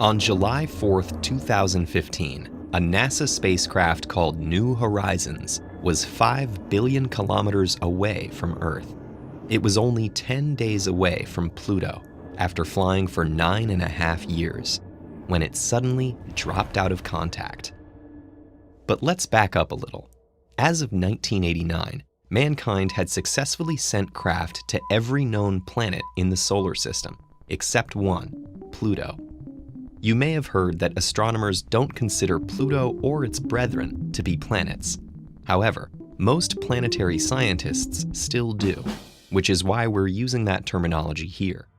On July 4th, 2015, a NASA spacecraft called New Horizons was 5 billion kilometers away from Earth. It was only 10 days away from Pluto after flying for 9.5 years, when it suddenly dropped out of contact. But let's back up a little. As of 1989, mankind had successfully sent craft to every known planet in the solar system, except one, Pluto. You may have heard that astronomers don't consider Pluto or its brethren to be planets. However, most planetary scientists still do, which is why we're using that terminology here.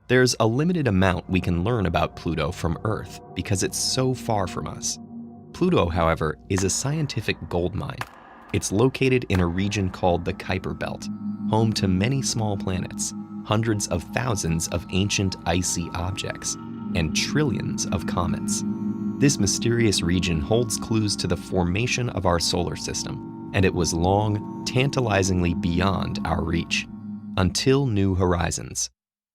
There's a limited amount we can learn about Pluto from Earth because it's so far from us. Pluto, however, is a scientific goldmine. It's located in a region called the Kuiper Belt, home to many small planets, hundreds of thousands of ancient icy objects, and trillions of comets. This mysterious region holds clues to the formation of our solar system, and it was long, tantalizingly beyond our reach, until New Horizons.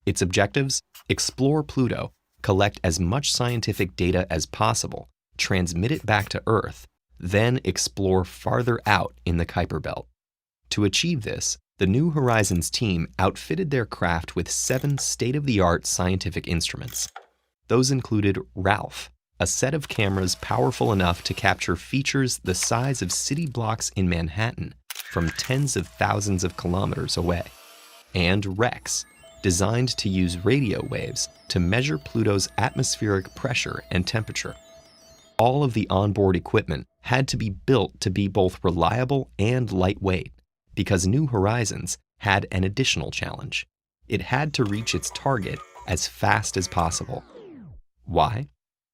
Its objectives? Explore Pluto, collect as much scientific data as possible, transmit it back to Earth, then explore farther out in the Kuiper Belt. To achieve this, the New Horizons team outfitted their craft with 7 state-of-the-art scientific instruments. Those included Ralph, a set of cameras powerful enough to capture features the size of city blocks in Manhattan from tens of thousands of kilometers away, and Rex, designed to use radio waves to measure Pluto's atmospheric pressure and temperature. All of the onboard equipment had to be built to be both reliable and lightweight, because New Horizons had an additional challenge. It had to reach its target as fast as possible. Why?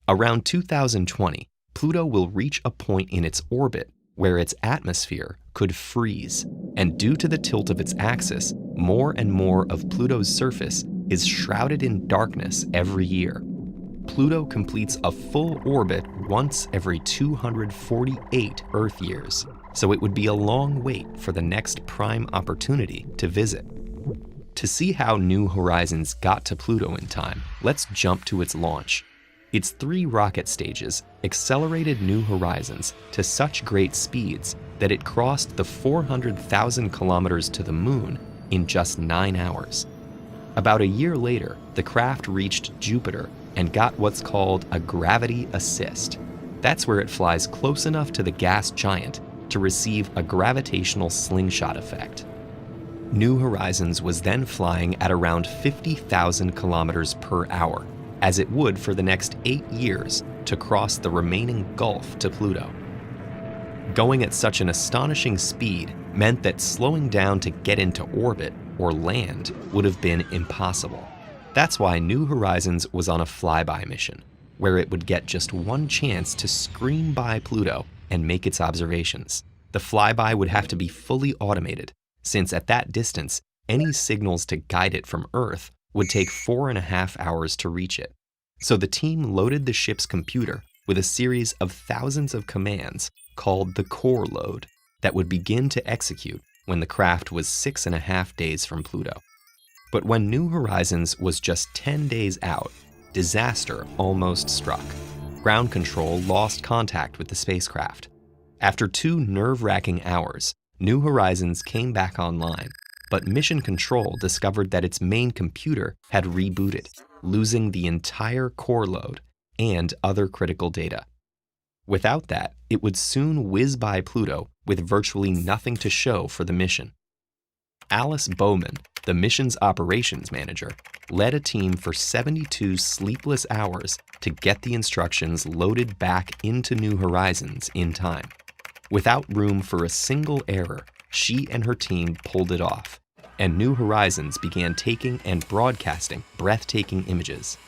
Around 2020, Pluto will reach a point in its orbit where its atmosphere could freeze, and due to the tilt of its axis, more and more of Pluto's surface is shrouded in darkness every year. Pluto completes a full orbit once every 248 Earth years, so it would be a long wait for the next prime opportunity to visit. To see how New Horizons got to Pluto in time, let's jump to its launch. Its 3 rocket stages accelerated New Horizons to such great speeds that it crossed the 400,000 kilometers to the moon in just 9 hours. About a year later, the craft reached Jupiter and got what's called a gravity assist. That's where it flies close enough to the gas giant to receive a gravitational slingshot effect. New Horizons was then flying at around 50,000 kilometers per hour, as it would for the next 8 years to cross the remaining gulf to Pluto. Going at such an astonishing speed meant that slowing down to get into orbit or land would have been impossible. That's why New Horizons was on a flyby mission, where it would get just one chance to scream by Pluto and make its observations. The flyby would have to be fully automated, since at that distance, any signals to guide it from Earth would take 4.5 hours to reach it. So the team loaded the ship's computer with a series of thousands of commands called the core load that would begin to execute when the craft was 6.5 days from Pluto. But when New Horizons was just 10 days out, disaster almost struck. Ground control lost contact with the spacecraft. After 2 nerve-wracking hours, New Horizons came back online, but Mission Control discovered that its main computer had rebooted, losing the entire core load and other critical data. Without that, it would soon whiz by Pluto with virtually nothing to show for the mission. Alice Bowman, the mission's operations manager, led a team for 72 sleepless hours to get the instructions loaded back into New Horizons in time. Without room for a single error, she and her team pulled it off, and New Horizons began taking and broadcasting breathtaking images.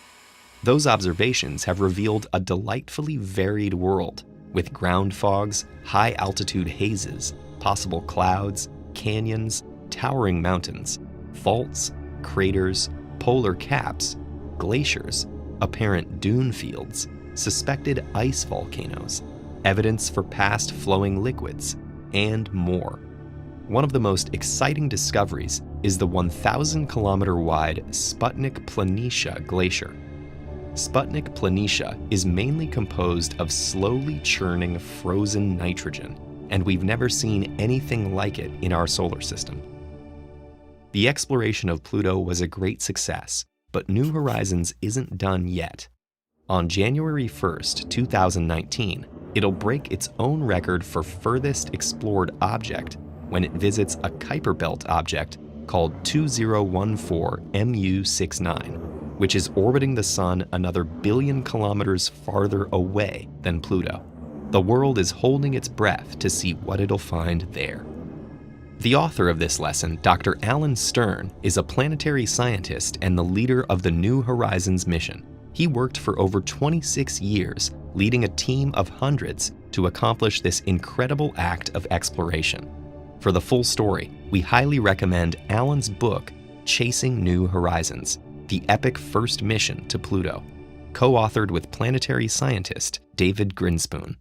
Those observations have revealed a delightfully varied world, with ground fogs, high-altitude hazes, possible clouds, canyons, towering mountains, faults, craters, polar caps, glaciers, apparent dune fields, suspected ice volcanoes, evidence for past flowing liquids, and more. One of the most exciting discoveries is the 1,000-kilometer-wide Sputnik Planitia Glacier. Sputnik Planitia is mainly composed of slowly churning frozen nitrogen, and we've never seen anything like it in our solar system. The exploration of Pluto was a great success, but New Horizons isn't done yet. On January 1st, 2019, it'll break its own record for furthest explored object when it visits a Kuiper belt object called 2014 MU69, which is orbiting the Sun another billion kilometers farther away than Pluto. The world is holding its breath to see what it'll find there. The author of this lesson, Dr. Alan Stern, is a planetary scientist and the leader of the New Horizons mission. He worked for over 26 years, leading a team of hundreds to accomplish this incredible act of exploration. For the full story, we highly recommend Alan's book, Chasing New Horizons, the epic first mission to Pluto, co-authored with planetary scientist David Grinspoon.